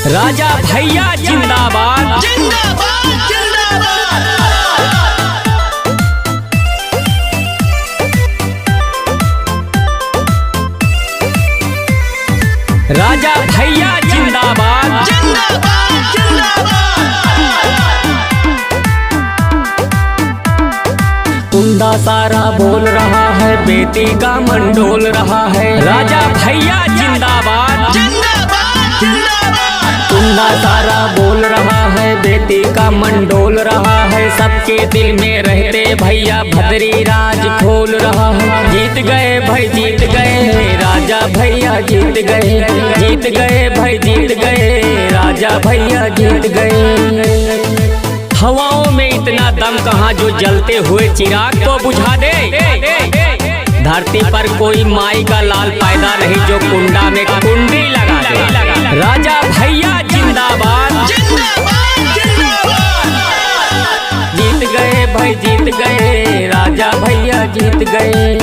राजा भैया जिंदाबाद जिंदाबाद जिंदाबाद। राजा भैया जिंदाबाद जिंदाबाद जिंदाबाद। कुंडा सारा बोल रहा है, बेटी का मन डोल रहा है। राजा भैया जिंदाबाद जिंदाबाद जिंदाबाद। कुंडा सारा बोल रहा है, बेटी का मन डोल रहा है। सबके दिल में रहते भैया भद्री राज खोल रहा है। जीत गए भाई जीत गए, राजा भैया जीत गए। जीत गए भाई जीत गए, राजा भैया जीत गए। हवाओं में इतना दम कहाँ जो जलते हुए चिराग तो बुझा दे। धरती पर कोई माई का लाल पैदा नहीं जो कुंडा में कुंडी लगा दे। राजा भैया जिंदाबाद जिंदाबाद जिंदाबाद। जीत गए भाई जीत गए, राजा भैया जीत गए।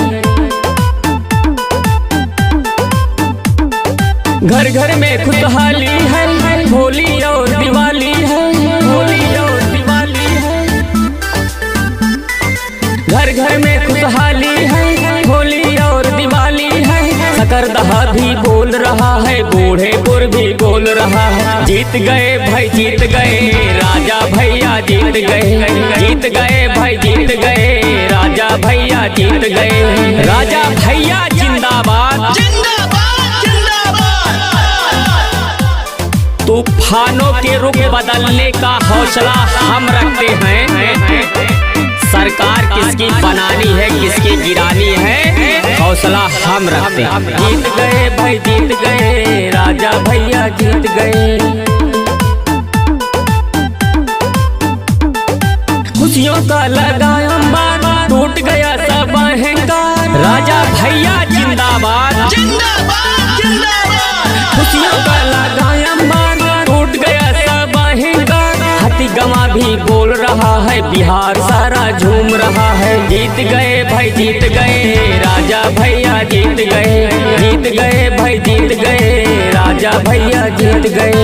घर घर में खुशहाली है, होली और दिवाली है। होली और दिवाली है, घर घर में खुशहाली है, होली और दिवाली है। सकरदहा भी बोल रहा है, बूढ़ेपुर भी बोल रहा है। जीत गए भाई जीत गए, राजा भैया जीत गए। जीत गए भाई जीत गए, राजा भैया जीत गए। राजा भैया जिंदाबाद जिंदाबाद जिंदाबाद। तूफानों के रुख बदलने का हौसला हम रखते हैं। सरकार किसकी बनानी है किसकी गिरानी है, हौसला हम रखते हैं। जीत गए भाई जीत गए, राजा भैया जीत गए। खुशियों का लगा अंबार, टूट गया सब अहंकार। राजा भैया जिंदाबाद जिंदाबाद जिंदाबाद। खुशियों का लगा अंबार, टूट गया सब अहंकार। हाथी गवा भी बोल रहा है, बिहार सारा झूम रहा है। जीत गए भाई जीत गए, राजा भैया जीत गए। जीत गए भाई जीत गए, राजा भैया जीत गए।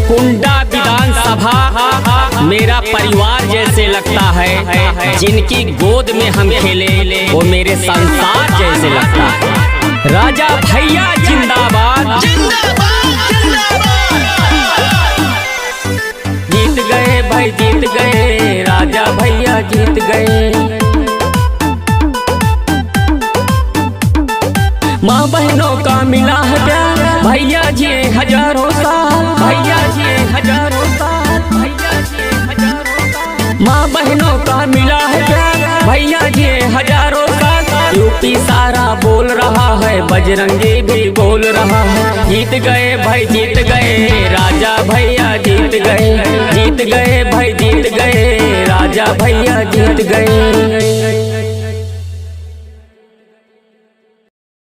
कुंडा विधानसभा मेरा परिवार जैसे लगता है। जिनकी गोद में हम खेले वो मेरे संसार जैसे लगता है। राजा भैया जिंदाबाद जिंदाबाद जिंदाबाद। जीत गए भाई जीत गए, राजा भैया जीत गए। माँ बहनों का मिला है प्यार, भैया जी हजारों साल। भैया जी हजारों साल, भैया जी हजारों साल। माँ बहनों का मिला है प्यार, भैया जी हजारों साल। यूपी सारा बोल रहा है, बजरंगी भी बोल रहा है। जीत गए भाई जीत गए, राजा भैया जीत गए। जीत गए भाई जीत गए, राजा भैया जीत गए।